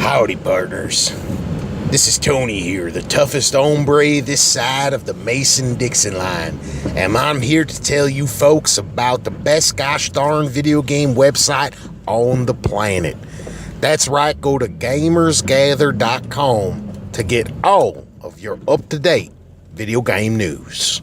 Howdy, partners. This is Tony here, the toughest hombre this side of the Mason-Dixon line, and I'm here to tell you folks about the best gosh darn video game website on the planet. That's right, go to gamersgather.com to get all of your up-to-date video game news.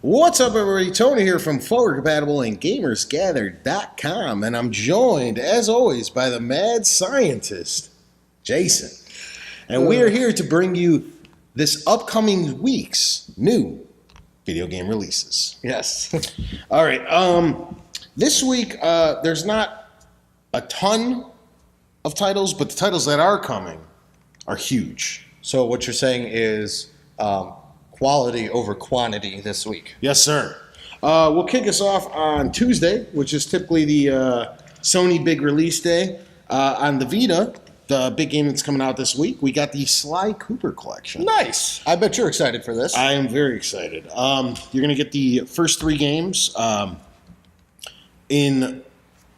What's up, everybody? Tony here from Forward Compatible and GamersGather.com, and I'm joined, as always, by the mad scientist, Jason. And we are here to bring you this upcoming week's new video game releases. Yes. All right. This week, there's not a ton of titles, but the titles that are coming are huge. So what you're saying is quality over quantity this week. Yes, sir. We'll kick us off on Tuesday, which is typically the Sony big release day. On the Vita, the big game that's coming out this week, we got the Sly Cooper collection. Nice. I bet you're excited for this. I am very excited. You're going to get the first three games in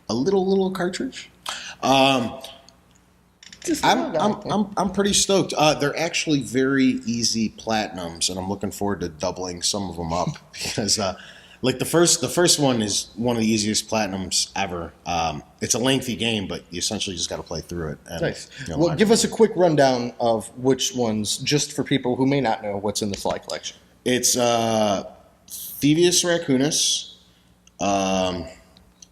a little cartridge. I'm pretty stoked. They're actually very easy platinums, and I'm looking forward to doubling some of them up because, like the first one is one of the easiest platinums ever. It's a lengthy game, but you essentially just got to play through it. And, nice. Well, give us a quick rundown of which ones, just for people who may not know what's in the Sly collection. It's Thievius Raccoonus,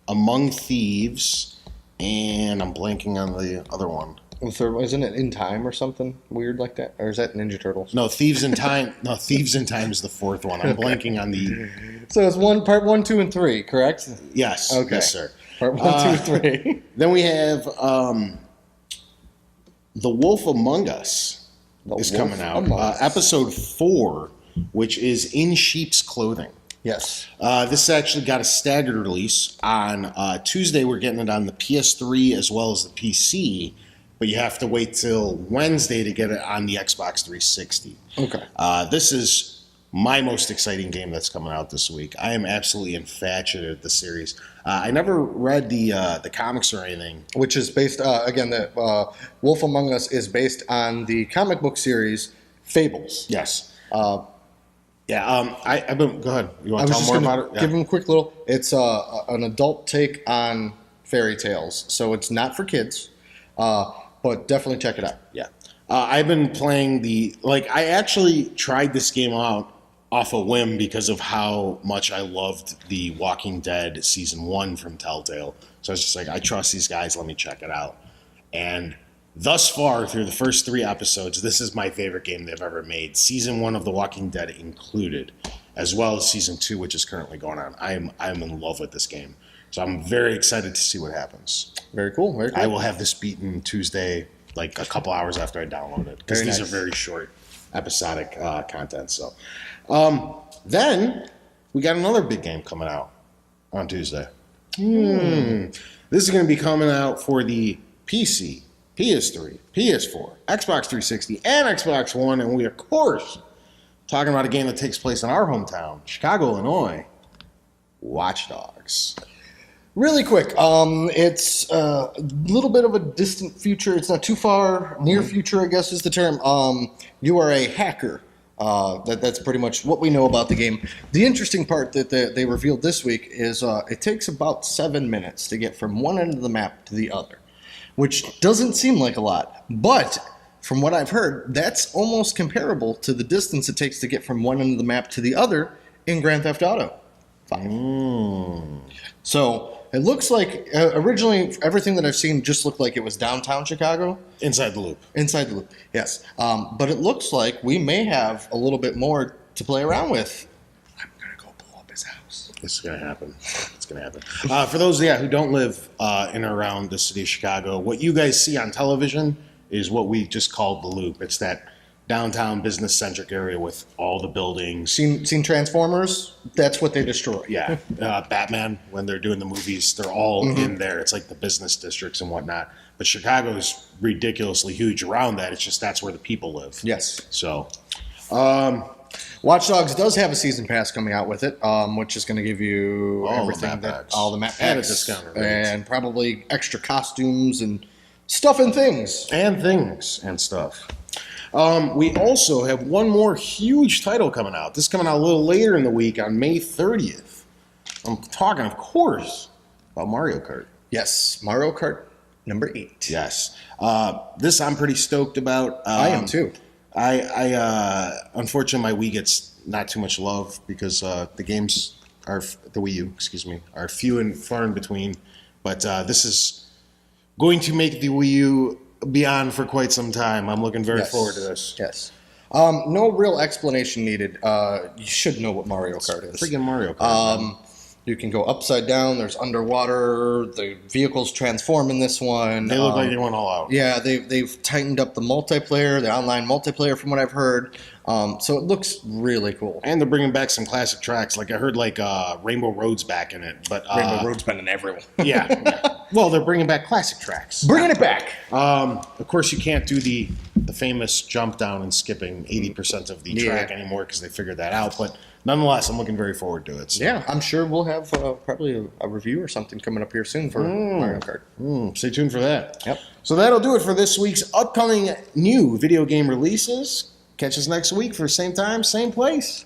Among Thieves, and I'm blanking on the other one. The third one, isn't it In Time or something weird like that? Or is that Ninja Turtles? No, Thieves in Time. No, Thieves in Time is the fourth one. I'm blanking on the... So it's part 1, 2, and 3, correct? Yes. Okay. Yes, sir. Part 1, 2, 3. Then we have The Wolf Among Us is coming out. Episode 4, which is In Sheep's Clothing. Yes. This actually got a staggered release. On Tuesday, we're getting it on the PS3 as well as the PC. But you have to wait till Wednesday to get it on the Xbox 360. Okay. This is my most exciting game that's coming out this week. I am absolutely infatuated with the series. I never read the comics or anything. Which is based, again, the Wolf Among Us is based on the comic book series Fables. Yes. I've been, go ahead. You want to tell more about it? Yeah. Give them a quick little, it's an adult take on fairy tales. So it's not for kids. But definitely check it out. Yeah. I've been playing I actually tried this game out off a whim because of how much I loved the Walking Dead Season 1 from Telltale. So I was just like, I trust these guys, let me check it out. And thus far, through the first 3 episodes, this is my favorite game they've ever made. Season 1 of The Walking Dead included, as well as Season 2, which is currently going on. I'm in love with this game. So I'm very excited to see what happens. Very cool. Very cool. I will have this beaten Tuesday, like a couple hours after I download it, because these are very short, episodic content. So, then we got another big game coming out on Tuesday. This is going to be coming out for the PC, PS3, PS4, Xbox 360, and Xbox One, and we of course talking about a game that takes place in our hometown, Chicago, Illinois. Watch Dogs. Really quick, it's a little bit of a distant future. It's not too far. Near future, I guess, is the term. You are a hacker. That's pretty much what we know about the game. The interesting part that they revealed this week is it takes about 7 minutes to get from one end of the map to the other, which doesn't seem like a lot. But from what I've heard, that's almost comparable to the distance it takes to get from one end of the map to the other in Grand Theft Auto 5. So it looks like originally everything that I've seen just looked like it was downtown Chicago. Inside the loop. Inside the loop, yes. But it looks like we may have a little bit more to play around with. I'm going to go blow up his house. This is going to happen. It's going to happen. For those who don't live in or around the city of Chicago, what you guys see on television is what we just called the loop. It's that downtown business-centric area with all the buildings. Seen Transformers? That's what they destroy. Yeah. Batman, when they're doing the movies, they're all in there. It's like the business districts and whatnot. But Chicago is ridiculously huge around that. It's just that's where the people live. Yes. So, Watch Dogs does have a season pass coming out with it, which is going to give you All the everything map that packs. all the map packs And a discounted rate. and probably extra costumes and stuff and things. And things and stuff. We also have one more huge title coming out. This is coming out a little later in the week on May 30th. I'm talking, of course, about Mario Kart. Yes, Mario Kart number 8. Yes. This I'm pretty stoked about. I am too. I unfortunately, my Wii gets not too much love because the games are, the Wii U, excuse me, are few and far in between. But this is going to make the Wii U be on for quite some time. I'm looking very forward to this. Yes. No real explanation needed. You should know what Mario Kart is. Freaking Mario Kart. man. You can go upside down. There's underwater. The vehicles transform in this one. They look like they went all out. Yeah, they've tightened up the multiplayer, the online multiplayer, from what I've heard. So it looks really cool. And they're bringing back some classic tracks. Like I heard, like Rainbow Road's back in it. But Rainbow Road's been in everyone. yeah. Well, they're bringing back classic tracks. Bringing it back. Of course, you can't do the famous jump down and skipping 80% of the track anymore because they figured that out. But nonetheless, I'm looking very forward to it. So. Yeah, I'm sure we'll have probably a review or something coming up here soon for Mario Kart. Stay tuned for that. Yep. So that'll do it for this week's upcoming new video game releases. Catch us next week for same time, same place.